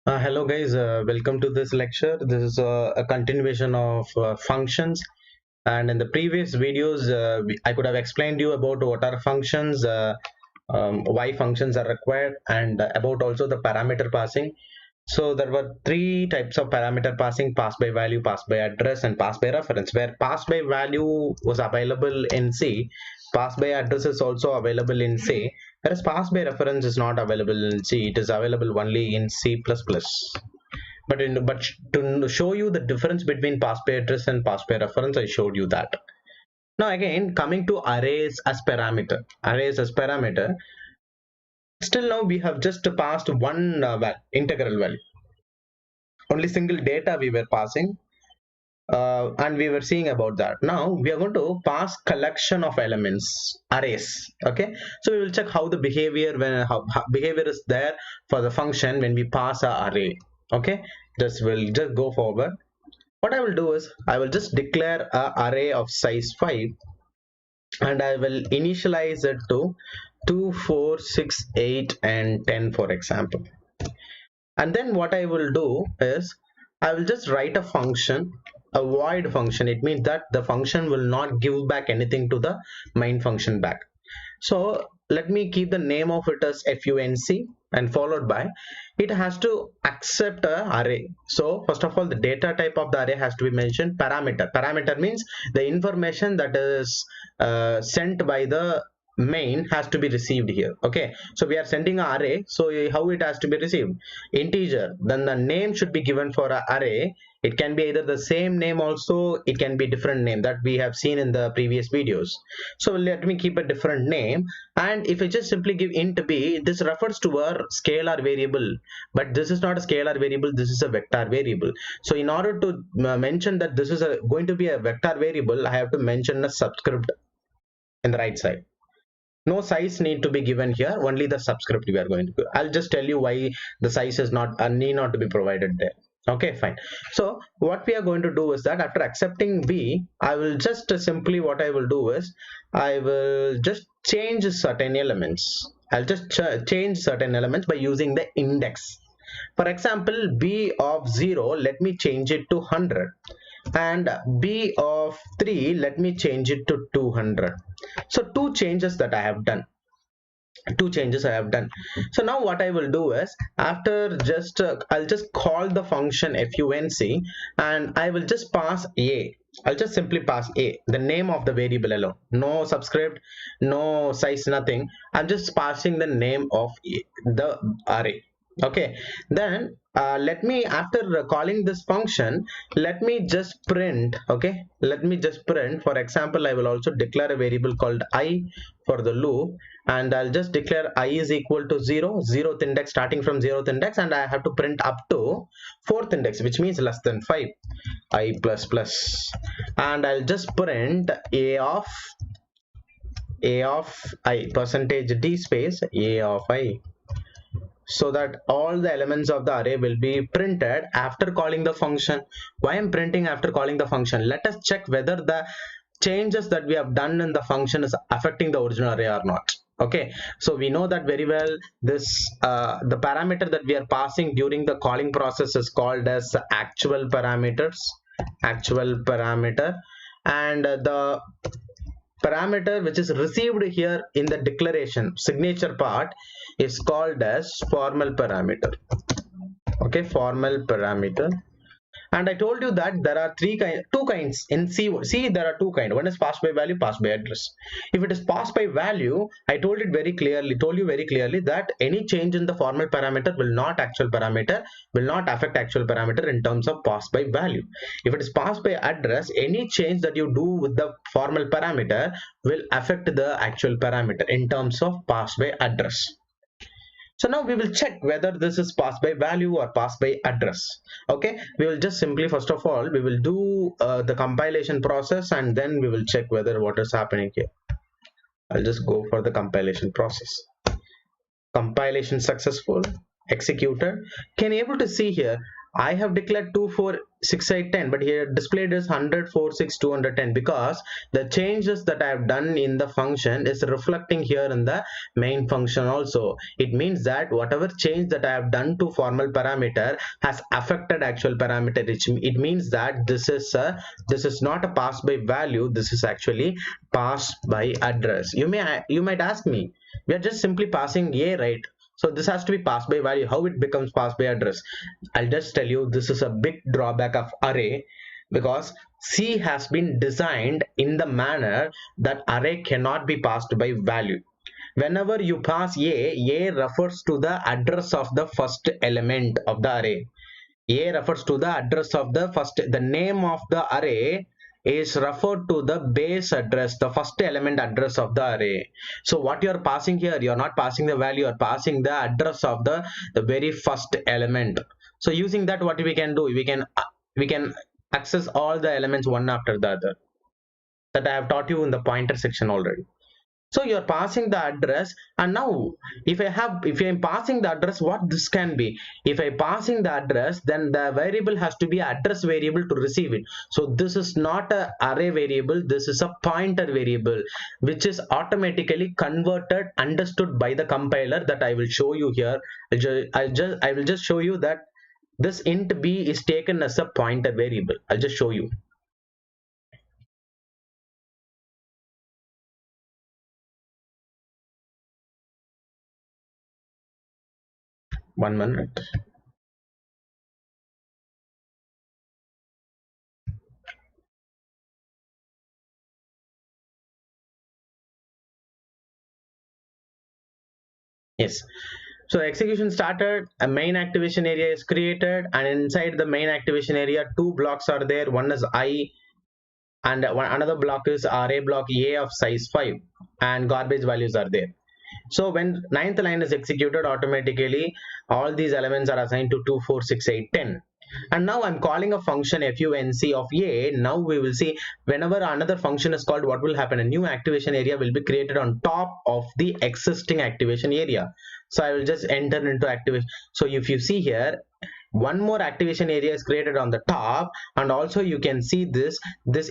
Hello guys, welcome to this lecture. This is a continuation of functions, and in the previous videos I could have explained you about what are functions, why functions are required, and about also the parameter passing. So there were three types of parameter passing: pass by value, pass by address, and pass by reference. Where pass by value was available in C, pass by address is also available in C, whereas pass by reference is not available in C. It is available only in C++. But to show you the difference between pass by address and pass by reference, I showed you that. Now again, coming to arrays as parameter. Arrays as parameter. Still now we have just passed one integral value. Only single data we were passing, and we were seeing about that. Now we are going to pass collection of elements, arrays. Okay, so we will check how the behavior how behavior is there for the function when we pass a array. Okay, we'll just go forward. What I will do is I will just declare a array of size 5, and I will initialize it to 2, 4, 6, 8, and 10, for example. And then what I will do is I will just write a function, a void function. It means that the function will not give back anything to the main function back. So let me keep the name of it as func, and followed by it has to accept a array. So first of all, the data type of the array has to be mentioned. Parameter means the information that is sent by the main has to be received here. Okay, so we are sending an array, so how it has to be received? Integer. Then the name should be given for an array. It can be either the same name, also it can be different name, that we have seen in the previous videos. So let me keep a different name, and if I just simply give int b, this refers to a scalar variable, but this is not a scalar variable, this is a vector variable. So in order to mention that this is going to be a vector variable, I have to mention a subscript in the right side. No size need to be given here, only the subscript we are going to do. I'll just tell you why the size is not need not to be provided there. Okay, fine. So what we are going to do is that after accepting b, I will just simply, what I will do is I will just change certain elements. I'll just change certain elements by using the index. For example, b of 0, let me change it to 100, and b of 3, let me change it to 200. So two changes that I have done. So now what I will do is, after just I'll just call the function func, and I will just pass a. I'll just simply pass a, the name of the variable alone. No subscript, no size, nothing. I'm just passing the name of the array. Okay, then let me, after calling this function, let me just print. Okay, let me just print. For example, I will also declare a variable called I for the loop, and I'll just declare I is equal to 0, 0th index, starting from 0th index, and I have to print up to 4th index, which means less than 5, I plus plus, and I'll just print a of I, percentage d space a of I, so that all the elements of the array will be printed after calling the function. Why I'm printing after calling the function? Let us check whether the changes that we have done in the function is affecting the original array or not. Okay, so we know that very well. This the parameter that we are passing during the calling process is called as actual parameter, and the parameter which is received here in the declaration signature part is called as formal parameter. Okay, formal parameter. And I told you that there are two kinds in C. There are two kinds. One is pass by value, pass by address. If it is pass by value, I told you very clearly that any change in the formal parameter will not affect actual parameter in terms of pass by value. If it is pass by address, any change that you do with the formal parameter will affect the actual parameter in terms of pass by address. So now we will check whether this is passed by value or passed by address. Okay, we will just simply, first of all, we will do the compilation process, and then we will check whether what is happening here. I'll just go for the compilation process. Compilation successful, executed. Can you able to see here? I have declared 2 4 6 8 10, but here displayed is 100 4 6 210, because the changes that I have done in the function is reflecting here in the main function also. It means that whatever change that I have done to formal parameter has affected actual parameter. It means that this is not a pass by value, this is actually pass by address. You might ask me, we are just simply passing a, right? So this has to be passed by value. How it becomes passed by address? I'll just tell you, this is a big drawback of array, because C has been designed in the manner that array cannot be passed by value. Whenever you pass a refers to the address of the first element of the array. A refers to the address of the first, the name of the array is referred to the base address, the first element address of the array. So what you are passing here, you are not passing the value, you are passing the address of the very first element. So using that, what we can do, we can access all the elements one after the other, that I have taught you in the pointer section already. So you're passing the address, and now if I'm passing the address, what this can be, if I passing the address, then the variable has to be address variable to receive it. So this is not a array variable, this is a pointer variable, which is automatically converted, understood by the compiler, that I will show you here. I will just show you that this int b is taken as a pointer variable. I'll just show you. One minute. Yes. So execution started, a main activation area is created, and inside the main activation area, two blocks are there. One is I, and another block is array block A of size 5, and garbage values are there. So when ninth line is executed, automatically all these elements are assigned to 2 4 6 8 10. And now I'm calling a function func of a. Now we will see, whenever another function is called, what will happen, a new activation area will be created on top of the existing activation area. So I will just enter into activation. So if you see here, one more activation area is created on the top, and also you can see this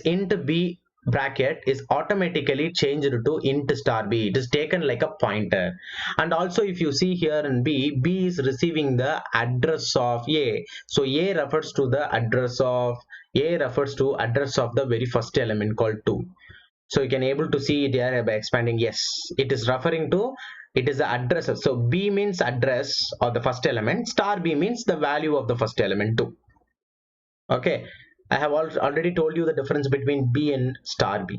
int b bracket is automatically changed to int star b. It is taken like a pointer. And also if you see here in b is receiving the address of a. So a refers to the address of the very first element called 2. So you can able to see it here by expanding. Yes, it is referring to, it is the address. So b means address of the first element, star b means the value of the first element too. Okay, I have already told you the difference between b and star b.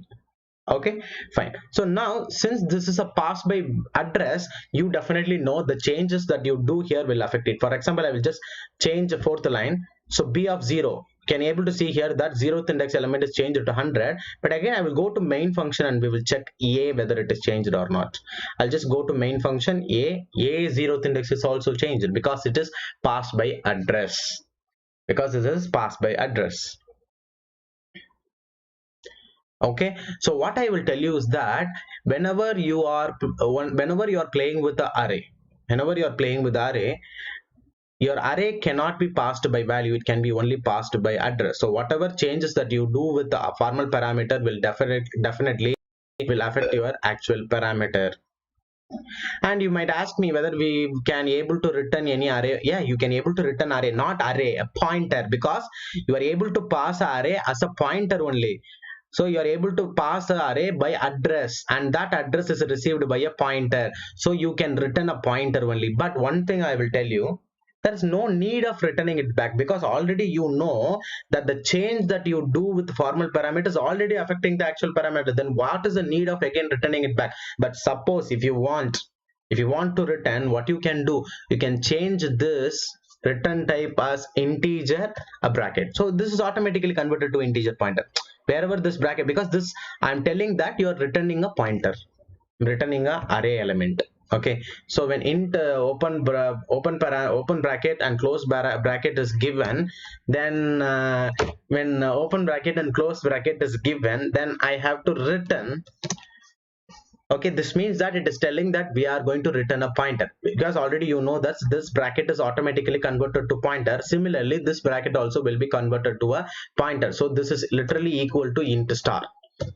Okay, fine. So now, since this is a pass by address, you definitely know the changes that you do here will affect it. For example, I will just change the fourth line. So b of 0, can you able to see here that 0th index element is changed to 100. But again, I will go to main function and we will check a whether it is changed or not. I'll just go to main function. A 0th index is also changed, because it is passed by address, because this is passed by address. Okay, so what I will tell you is that whenever you are playing with the array, your array cannot be passed by value, it can be only passed by address. So whatever changes that you do with the formal parameter will definitely will affect your actual parameter. And you might ask me whether we can able to return any array. Yeah, you can able to return array, not array, a pointer, because you are able to pass array as a pointer only. So you are able to pass the array by address, and that address is received by a pointer. So you can return a pointer only. But one thing I will tell you, there is no need of returning it back, because already you know that the change that you do with formal parameters is already affecting the actual parameter. Then what is the need of again returning it back? But suppose if you want to return, what you can do, you can change this return type as integer a bracket. So this is automatically converted to integer pointer wherever this bracket, because this I'm telling that you are returning a pointer, returning a array element. Okay, so when int open bracket and close bracket is given, then when open bracket and close bracket is given, then I have to return Okay, this means that it is telling that we are going to return a pointer, because already you know that this bracket is automatically converted to pointer. Similarly, this bracket also will be converted to a pointer. So this is literally equal to int star.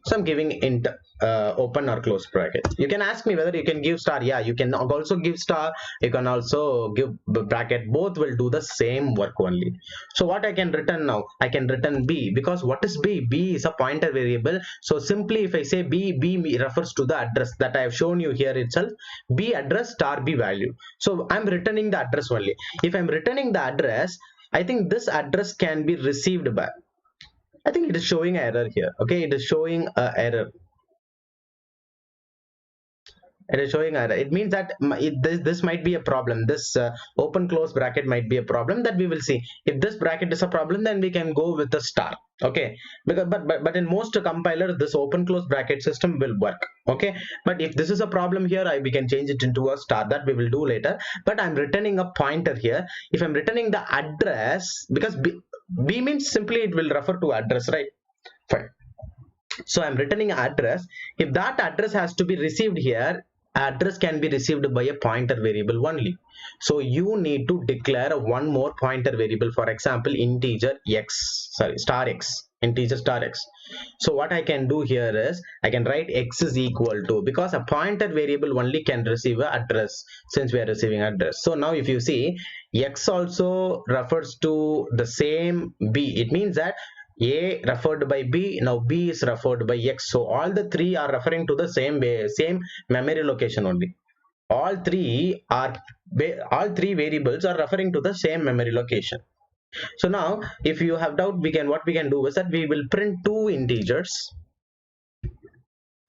So I'm giving int open or close bracket. You can ask me whether you can give star. Yeah, you can also give star. You can also give bracket. Both will do the same work only. So what I can return now? I can return b, because what is b? B is a pointer variable. So simply if I say b refers to the address that I have shown you here itself. B address star b value. So I'm returning the address only. If I'm returning the address, I think this address can be received by. I think it is showing error here. Okay, it is showing a error. It is showing error. It means that this might be a problem. This open close bracket might be a problem that we will see. If this bracket is a problem, then we can go with the star. Okay, because but in most compilers, this open close bracket system will work. Okay, but if this is a problem here, we can change it into a star. That we will do later. But I'm returning a pointer here. If I'm returning the address, because b means simply it will refer to address, right? Fine. So I'm returning address. If that address has to be received here, address can be received by a pointer variable only. So you need to declare one more pointer variable, for example integer x, sorry, star x, integer star x. So what I can do here is I can write x is equal to, because a pointer variable only can receive a address, since we are receiving address. So now if you see, x also refers to the same b. It means that a referred by b, now b is referred by x. So all the three are referring to the same memory location only. All three are all three variables are referring to the same memory location. So now if you have doubt, we can, what we can do is that we will print two integers.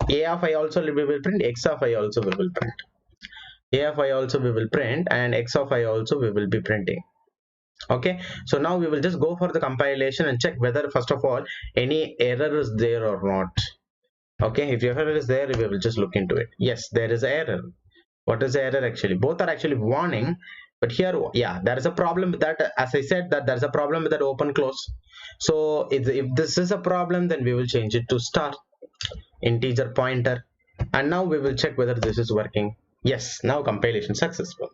A of I also we will print, x of I also we will print. A of I also we will print, and x of I also we will be printing. Okay, so now we will just go for the compilation and check whether first of all any error is there or not. Okay, if your error is there, we will just look into it. Yes, there is error. What is the error? Actually both are actually warning, but here, yeah, there is a problem with that. As I said, that there's a problem with that open close. So if this is a problem, then we will change it to star integer pointer, and now we will check whether this is working. Yes, now compilation successful.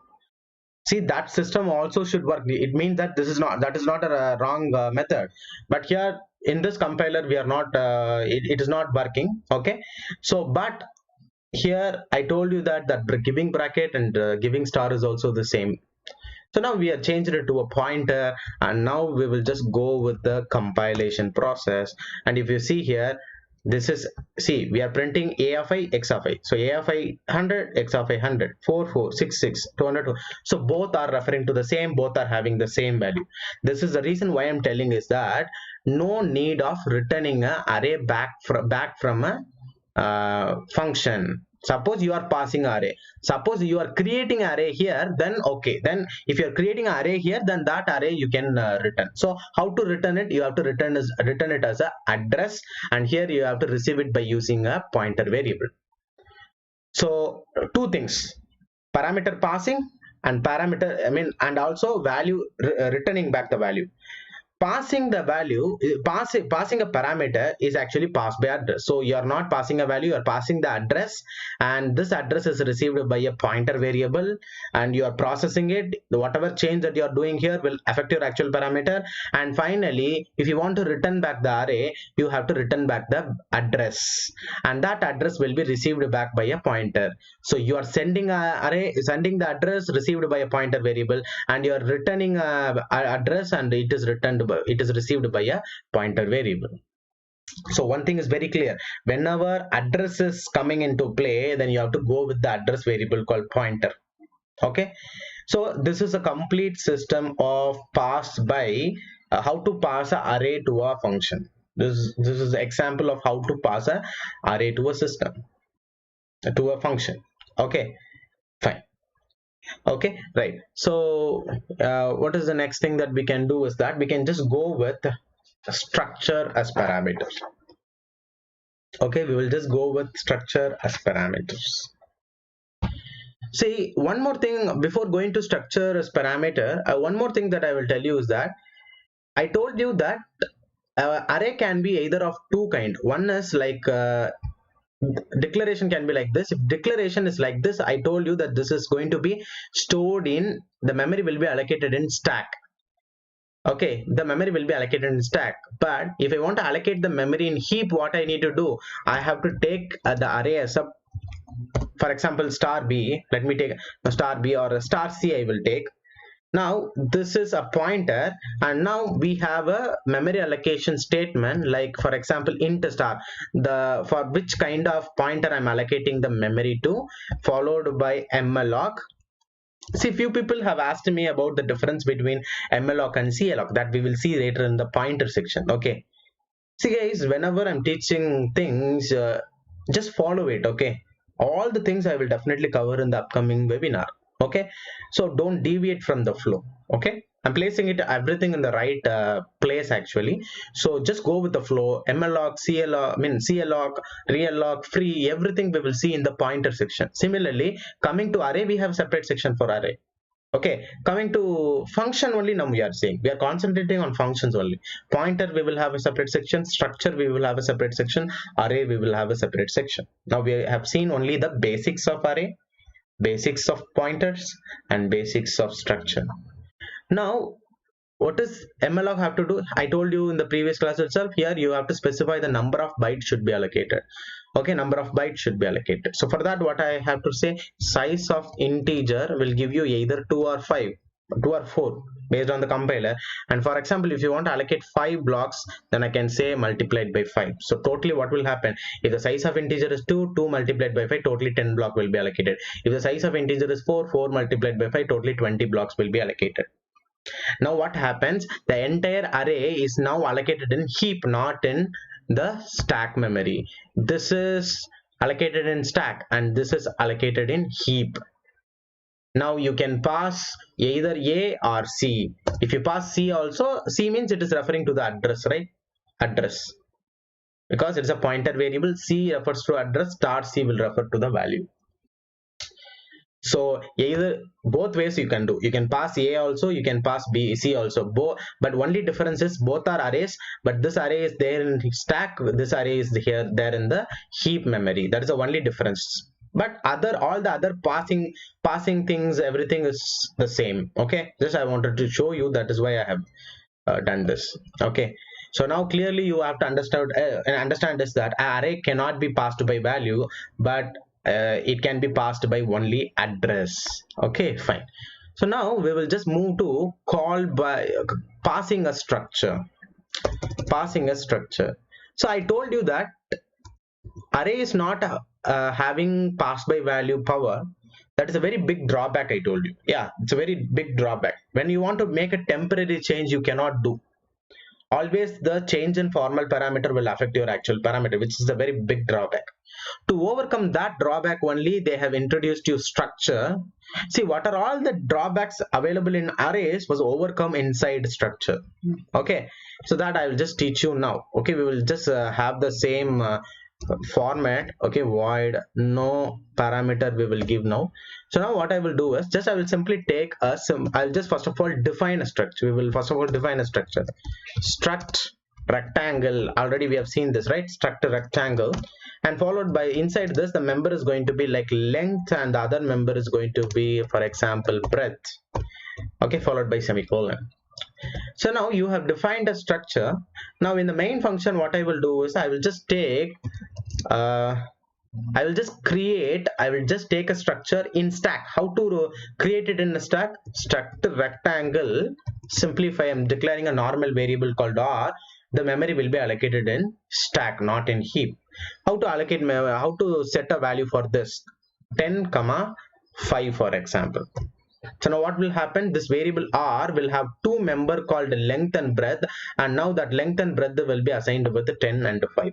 See, that system also should work. It means that this is not, that is not a wrong method, but here in this compiler we are not, it is not working. Okay, so but here I told you that giving bracket and giving star is also the same. So now we have changed it to a pointer, and now we will just go with the compilation process. And if you see here, this is, see, we are printing a of I, x of I. So a of I 100, x of I 100, 4466 200. So both are referring to the same, both are having the same value. This is the reason why I'm telling is that no need of returning a array back from a function. Suppose you are passing array, suppose you are creating array here, then okay, then if you are creating array here, then that array you can return. So how to return it? You have to return it as a address, and here you have to receive it by using a pointer variable. So two things: parameter passing and parameter, I mean, and also value returning back the value. Passing the value, passing a parameter is actually passed by address. So you are not passing a value, you are passing the address, and this address is received by a pointer variable, and you are processing it. Whatever change that you are doing here will affect your actual parameter. And finally, if you want to return back the array, you have to return back the address, and that address will be received back by a pointer. So you are sending a array, sending the address received by a pointer variable, and you are returning a address, and it is returned by, it is received by a pointer variable. So one thing is very clear: whenever address is coming into play, then you have to go with the address variable called pointer. Okay, so this is a complete system of pass by, how to pass a array to a function. This is an example of how to pass a array to a system, to a function. Okay, fine. Okay, right. So what is the next thing that we can do is that we can just go with structure as parameters. Okay, we will just go with structure as parameters. See, one more thing before going to structure as parameter, one more thing that I will tell you is that I told you that array can be either of two kind. One is like Declaration can be like this. If declaration is like this, I told you that this is going to be stored in the memory, will be allocated in stack. Okay, the memory will be allocated in stack. But if I want to allocate the memory in heap, what I need to do, I have to take the array as a, for example, star b. Let me take a star b or a star c. I will take. Now this is a pointer, and now we have a memory allocation statement, like for example int star, the for which kind of pointer I'm allocating the memory to, followed by malloc. See, few people have asked me about the difference between malloc and calloc, that we will see later in the pointer section. Okay, see guys, whenever I'm teaching things, just follow it. Okay, all the things I will definitely cover in the upcoming webinar. Okay, so don't deviate from the flow. Okay, I'm placing it everything in the right place actually. So just go with the flow. Mloc, cloc, I mean cloc, real loc, free, everything we will see in the pointer section. Similarly, coming to array, we have separate section for array. Okay, coming to function only, now we are saying we are concentrating on functions only. Pointer we will have a separate section, structure we will have a separate section, array we will have a separate section. Now we have seen only the basics of array, basics of pointers, and basics of structure. Now what does malloc have to do? I told you in the previous class itself. Here you have to specify the number of bytes should be allocated. Okay, number of bytes should be allocated. So for that, what I have to say, size of integer will give you either 2 or 5, 2 or 4 based on the compiler. And for example, if you want to allocate 5 blocks, then I can say multiplied by 5. So totally what will happen, if the size of integer is 2, 2 multiplied by 5, totally 10 block will be allocated. If the size of integer is 4, 4 multiplied by 5, totally 20 blocks will be allocated. Now what happens, the entire array is now allocated in heap, not in the stack memory. This is allocated in stack and this is allocated in heap. Now you can pass either A or C. If you pass C also, C means it is referring to the address, right? Address, because it's a pointer variable. C refers to address, star C will refer to the value. So either, both ways you can do. You can pass A also, you can pass B, C also. Both, but only difference is both are arrays, but this array is there in stack, this array is here there in the heap memory. That is the only difference. But all the other passing things, everything is the same. Okay, just I wanted to show you, that is why I have done this. Okay, so now clearly you have to understand is that array cannot be passed by value, but it can be passed by only address. Okay, fine. So now we will just move to call by passing a structure. Passing a structure. So I told you that array is not having pass by value power. That is a very big drawback, I told you. Yeah, it's a very big drawback. When you want to make a temporary change, you cannot do. Always the change in formal parameter will affect your actual parameter, which is a very big drawback. To overcome that drawback only, they have introduced you structure. See, what are all the drawbacks available in arrays was overcome inside structure. Okay, so that I will just teach you now. Okay, we will just have the same format. Okay, void no parameter we will give now. So now what I will do is just I will simply take a I'll just first of all define a structure. We will first of all define a structure. Struct rectangle, already we have seen this, right? Struct rectangle, and followed by inside this the member is going to be like length, and the other member is going to be, for example, breadth. Okay, followed by semicolon. So now you have defined a structure. Now in the main function, what I will do is I will just take I will just take a structure in stack. How to create it in a stack? Struct rectangle. Simplify, I'm declaring a normal variable called R. The memory will be allocated in stack, not in heap. How to allocate, how to set a value for this? 10, 5, for example. So now what will happen, this variable R will have two member called length and breadth, and now that length and breadth will be assigned with 10 and 5.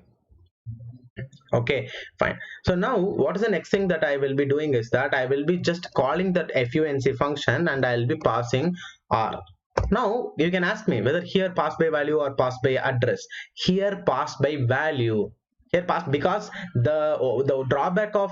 Okay, fine. So now what is the next thing that I will be doing is that I will be just calling that func function, and I will be passing R. Now you can ask me whether here pass by value or pass by address. Here pass by value. here pass, because the drawback of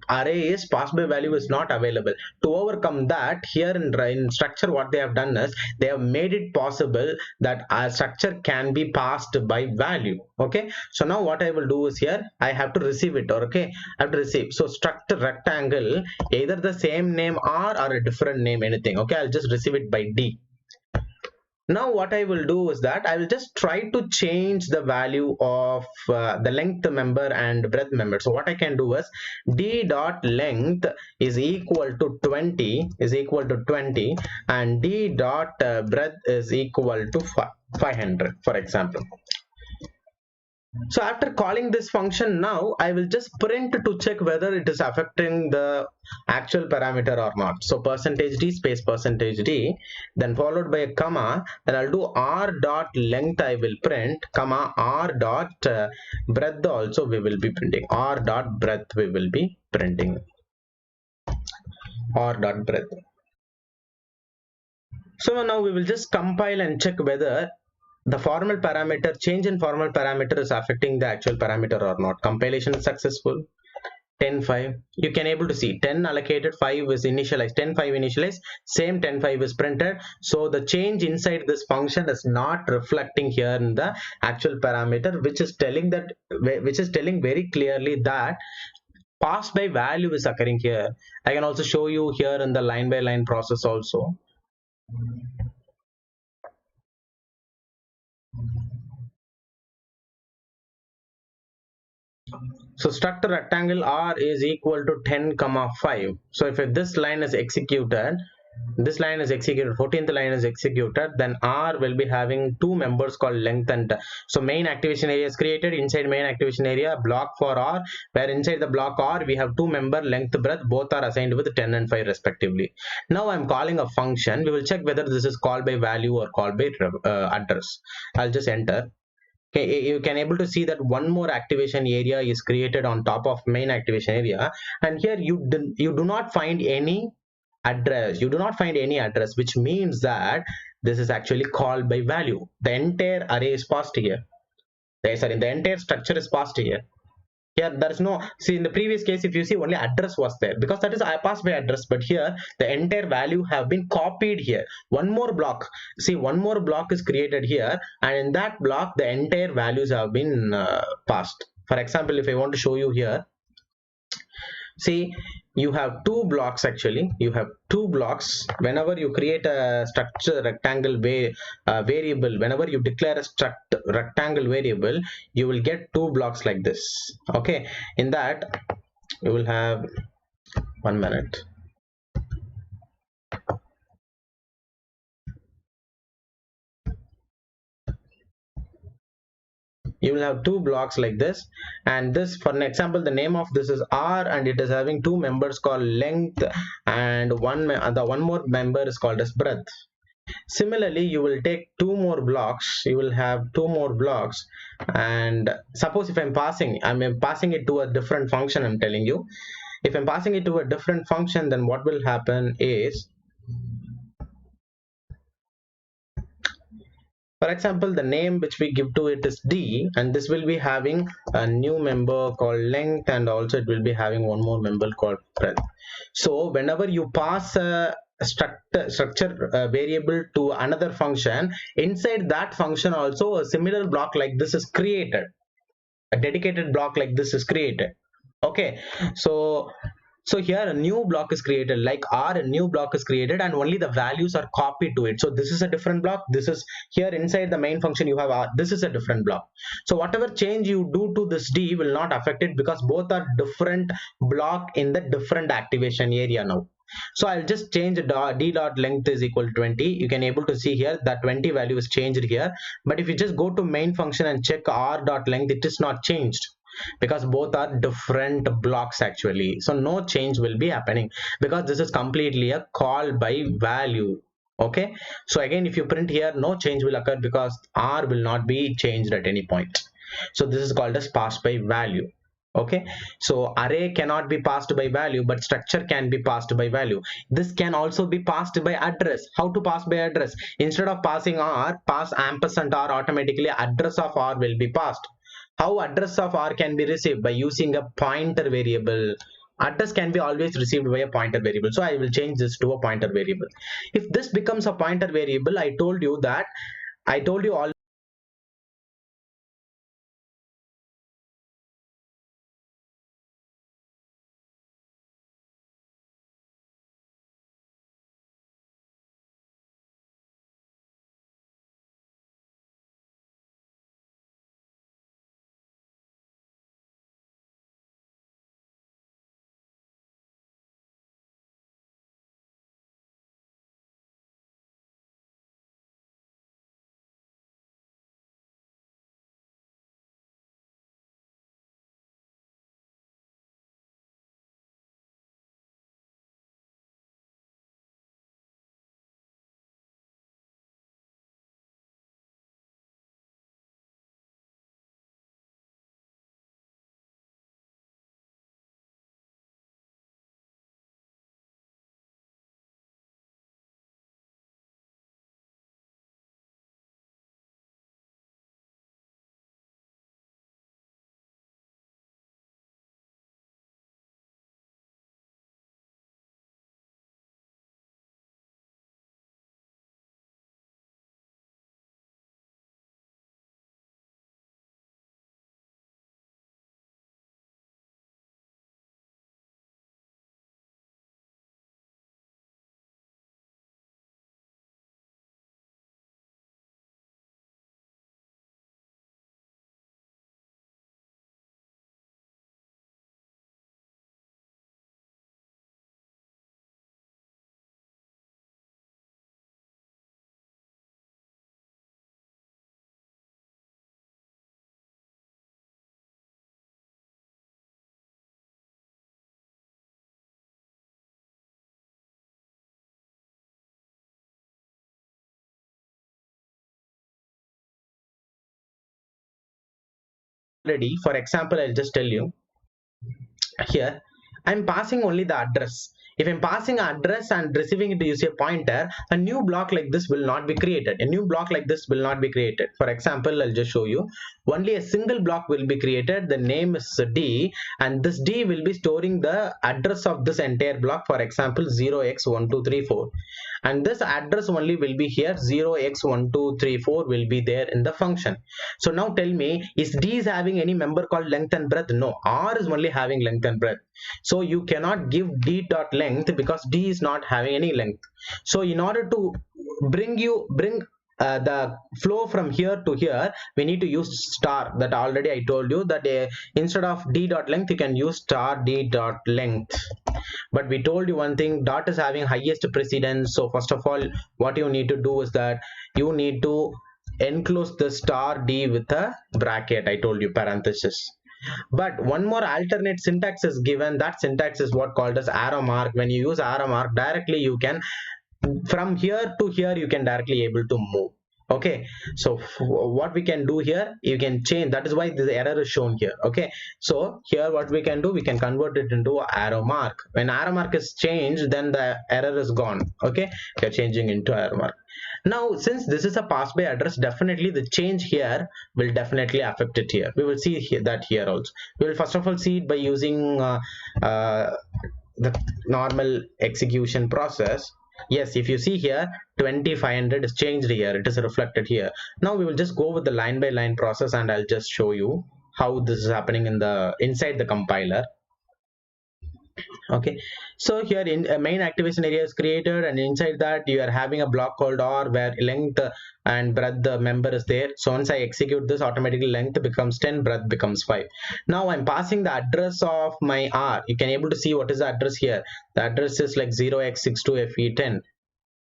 array is pass by value is not available. To overcome that, here in structure, what they have done is they have made it possible that a structure can be passed by value. Okay, so now what I will do is here I have to receive it, or okay, I have to receive. So structure rectangle, either the same name or a different name, anything. Okay, I'll just receive it by D. Now what I will do is that I will just try to change the value of the length member and breadth member. So what I can do is d dot length is equal to 20, and d dot breadth is equal to 500, for example. So after calling this function, now I will just print to check whether it is affecting the actual parameter or not. So percentage d space percentage d, then followed by a comma, then I'll do r dot length I will print, comma r dot breadth also we will be printing, r dot breadth we will be printing, r dot breadth. So now we will just compile and check whether the formal parameter, change in formal parameter is affecting the actual parameter or not. Compilation is successful. 10 5, you can able to see 10 allocated, 5 is initialized, 10 5 initialized, same 10 5 is printed. So the change inside this function is not reflecting here in the actual parameter, which is telling very clearly that pass by value is occurring here. I can also show you here in the line by line process also. So structure rectangle r is equal to 10 comma 5. So if this line is executed, 14th line is executed, then r will be having two members called length and so main activation area is created. Inside main activation area, block for r, where inside the block r we have two member length breadth, both are assigned with 10 and 5 respectively. Now I'm calling a function. We will check whether this is called by value or called by address. I'll just enter. Okay, you can able to see that one more activation area is created on top of main activation area, and here you do not find any address. Which means that this is actually called by value. The entire array is passed here. The entire structure is passed here. Here there is no, see in the previous case if you see only address was there because that is I passed by address, but here the entire value have been copied here. One more block, see one more block is created here, and in that block the entire values have been passed. For example, if I want to show you here, see you have two blocks. Actually you have two blocks. Whenever you create a structure rectangle variable, whenever you declare a struct rectangle variable, you will get two blocks like this. Okay, in that you will have 1 minute. You will have two blocks like this, and this, for an example, the name of this is r, and it is having two members called length, and the one more member is called as breadth. Similarly, you will take two more blocks. You will have two more blocks, and suppose if I'm passing it to a different function. I'm telling you, if I'm passing it to a different function, then what will happen is, for example, the name which we give to it is d, and this will be having a new member called length, and also it will be having one more member called breadth. So whenever you pass a structure variable to another function, inside that function also a similar block like this is created. A dedicated block like this is created. Okay, so here a new block is created, like r, a new block is created, and only the values are copied to it. So this is a different block. This is here inside the main function you have r. This is a different block. So whatever change you do to this d will not affect it because both are different block in the different activation area now. So I'll just change d dot length is equal to 20. You can able to see here that 20 value is changed here. But if you just go to main function and check r dot length, it is not changed because both are different blocks actually. So no change will be happening because this is completely a call by value. Okay, so again if you print here, no change will occur because r will not be changed at any point. So this is called as pass by value. Okay, so array cannot be passed by value, but structure can be passed by value. This can also be passed by address. How to pass by address? Instead of passing r, pass ampersand r, automatically address of r will be passed. How address of R can be received? By using a pointer variable. Address can be always received by a pointer variable. So I will change this to a pointer variable. If this becomes a pointer variable, I told you all already. For example, I'll just tell you here. I'm passing only the address. If I'm passing address and receiving it to use a pointer, a new block like this will not be created. A new block like this will not be created. For example, I'll just show you. Only a single block will be created. The name is D, and this D will be storing the address of this entire block. For example, 0x1234. And this address only will be here. 0x1234 will be there in the function. So now tell me, is D is having any member called length and breadth? No, R is only having length and breadth. So you cannot give D dot length because D is not having any length. So in order to bring the flow from here to here, we need to use star. That already I told you that instead of D dot length, you can use star D dot length. But we told you one thing, dot is having highest precedence. So first of all, what you need to do is that you need to enclose the star D with a bracket. I told you, parenthesis. But one more alternate syntax is given. That syntax is what called as arrow mark. When you use arrow mark, directly you can, from here to here, you can directly able to move. Okay, so what we can do here, you can change. That is why the error is shown here. Okay, so here what we can do, we can convert it into arrow mark. When arrow mark is changed, then the error is gone. Okay, we are changing into arrow mark. Now since this is a pass by address, definitely the change here will definitely affect it here. We will see that here also. We will first of all see it by using the normal execution process. Yes, if you see here, 2500 is changed here, it is reflected here. Now we will just go with the line by line process, and I'll just show you how this is happening in the inside the compiler. Okay, so here in a main activation area is created, and inside that you are having a block called R where length and breadth the member is there. So once I execute this, automatically length becomes 10, breadth becomes 5. Now I'm passing the address of my R. You can able to see what is the address here. The address is like 0x62fe10.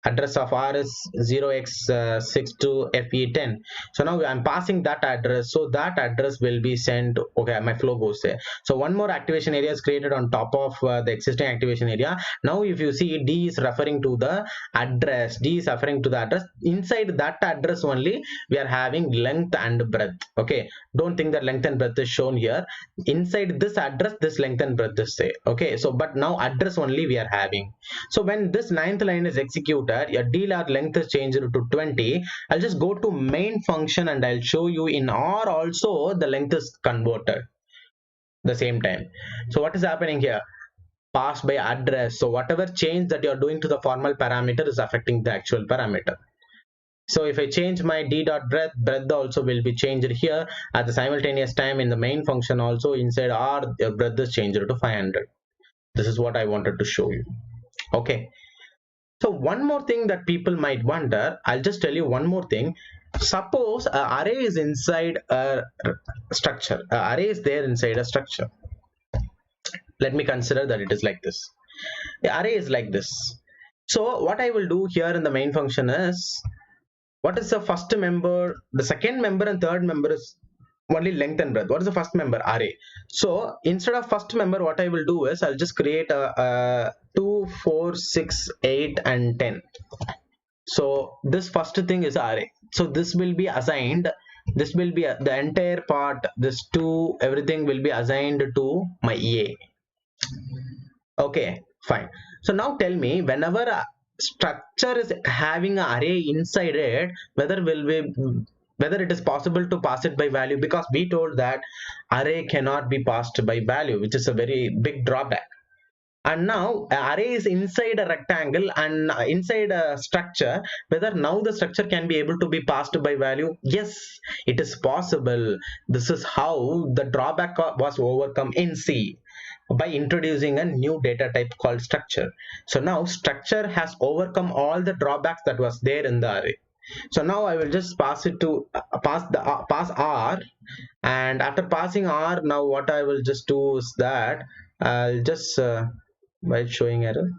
Address of R is 0x62fe10. So now I'm passing that address, so that address will be sent. Okay, my flow goes there. So one more activation area is created on top of the existing activation area. Now if you see, D is referring to the address. D is referring to the address. Inside that address only we are having length and breadth. Okay, don't think that length and breadth is shown here. Inside this address, this length and breadth is there. Okay, so but now address only we are having. So when this ninth line is executed, executed, your d dot length is changed to 20. I'll just go to main function and I'll show you in R also the length is converted the same time. So what is happening here? Pass by address. So whatever change that you're doing to the formal parameter is affecting the actual parameter. So if I change my d dot breadth, breadth also will be changed here at the simultaneous time in the main function also inside R, your breadth is changed to 500. This is what I wanted to show you. Okay. So one more thing that people might wonder, I'll just tell you one more thing. Suppose an array is inside a structure. An array is there inside a structure. Let me consider that it is like this. The array is like this. So what I will do here in the main function is, what is the first member, the second member and third member is only length and breadth. What is the first member? Array. So instead of first member, what I will do is I'll just create a 2, 4, 6, 8 and 10. So this first thing is array. So this will be assigned, this will be the entire part, this 2, everything will be assigned to my A. Okay, fine. So now tell me, whenever a structure is having an array inside it, whether it is possible to pass it by value, because we told that array cannot be passed by value, which is a very big drawback. And now array is inside a rectangle and inside a structure, whether now the structure can be able to be passed by value. Yes, it is possible. This is how the drawback was overcome in C, by introducing a new data type called structure. So now structure has overcome all the drawbacks that was there in the array. So now I will just pass it to pass R, and after passing R, now what I will just do is that I'll just by showing error.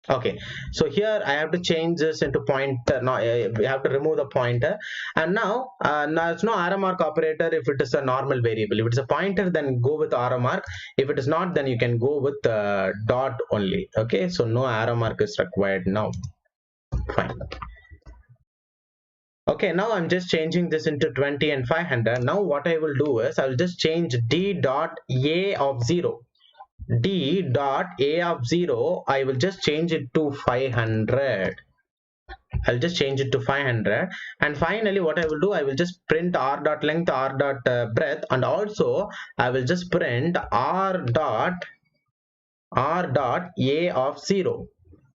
Okay, so here I have to change this into pointer. Now we have to remove the pointer, and now it's no arrow mark operator if it is a normal variable. If it's a pointer, then go with arrow mark. If it is not, then you can go with dot only. Okay, so no arrow mark is required now. Fine. Okay, now I'm just changing this into 20 and 500. Now what I will do is I will just change d dot a of 0. D dot a of 0, I will just change it to 500. I'll just change it to 500, and finally what I will do, I will just print r dot length, r dot breadth, and also I will just print r dot a of 0.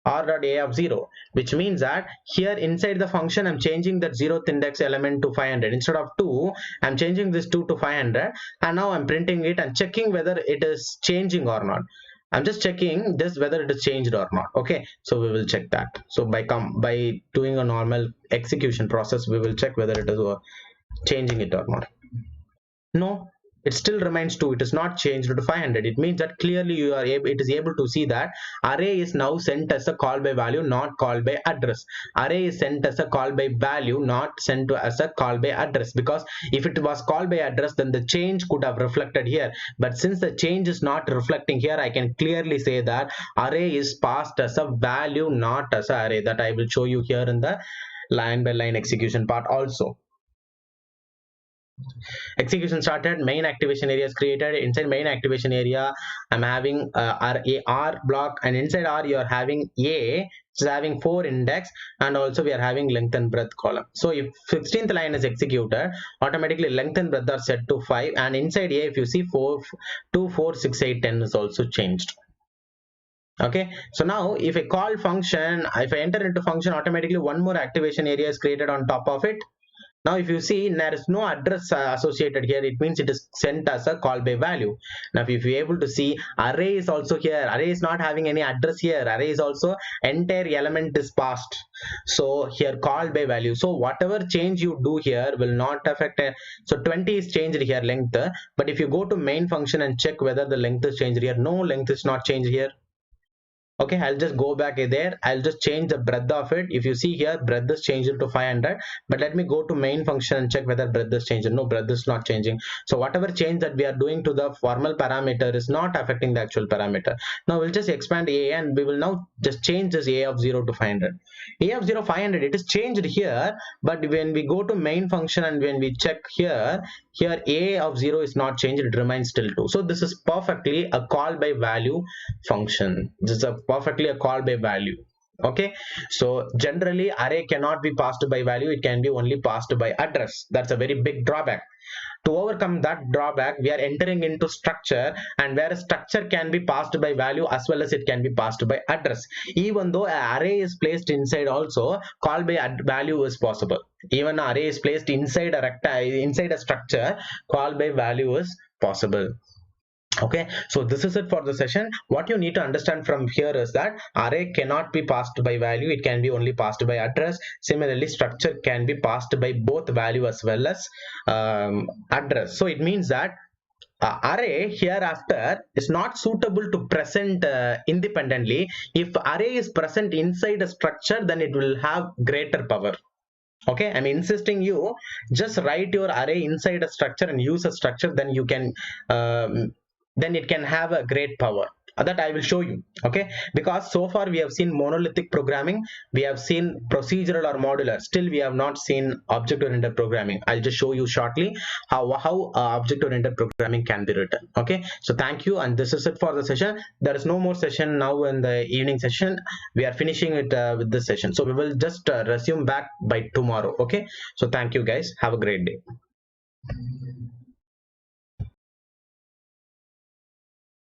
R dot a of 0, which means that here inside the function I'm changing that 0th index element to 500. Instead of 2, I'm changing this 2 to 500, and now I'm printing it and checking whether it is changing or not. I'm just checking this whether it is changed or not. Okay, so we will check that. So by doing a normal execution process, we will check whether it is changing it or not. No, it still remains 2. It is not changed to 500. It means that clearly it is able to see that array is now sent as a call by value, not call by address. Array is sent as a call by value, not sent to as a call by address, because if it was call by address, then the change could have reflected here. But since the change is not reflecting here, I can clearly say that array is passed as a value, not as an array. That I will show you here in the line by line execution part also. Execution started, main activation area is created. Inside main activation area, I'm having R block, and inside R you are having A, which is having 4 index, and also we are having length and breadth column. So if 16th line is executed, automatically length and breadth are set to 5, and inside A, if you see 2, 4, 6, 8, 10 is also changed. Okay, so now if I call function, if I enter into function, automatically one more activation area is created on top of it. Now if you see, there is no address associated here, it means it is sent as a call by value. Now if you are able to see, array is also here. Array is not having any address here. Array is also entire element is passed. So here call by value. So whatever change you do here will not affect so 20 is changed here, length. But if you go to main function and check whether the length is changed here, no, length is not changed here. Okay, I'll just go back there. I'll just change the breadth of it. If you see here, breadth is changed to 500, but let me go to main function and check whether breadth is changed. No, breadth is not changing. So whatever change that we are doing to the formal parameter is not affecting the actual parameter. Now we'll just expand A, and we will now just change this A of 0 to 500. A of 0 500, it is changed here, but when we go to main function and when we check here A of 0 is not changed, it remains still 2. So this is perfectly a call by value function. This is a perfectly a call by value. Okay, so generally array cannot be passed by value, it can be only passed by address. That's a very big drawback. To overcome that drawback, we are entering into structure, and where a structure can be passed by value as well as it can be passed by address. Even though an array is placed inside, also call by value is possible. Even an array is placed inside a inside a structure, call by value is possible. Okay, so this is it for the session. What you need to understand from here is that array cannot be passed by value, it can be only passed by address. Similarly, structure can be passed by both value as well as address. So it means that array hereafter is not suitable to present independently. If array is present inside a structure, then it will have greater power. Okay, I'm insisting you just write your array inside a structure and use a structure, then you can then it can have a great power that I will show you. Okay, because so far we have seen monolithic programming, we have seen procedural or modular, still we have not seen object oriented programming. I'll just show you shortly how object oriented programming can be written. Okay, so thank you, and this is it for the session. There is no more session now in the evening session. We are finishing it with this session, so we will just resume back by tomorrow. Okay, so thank you guys, have a great day.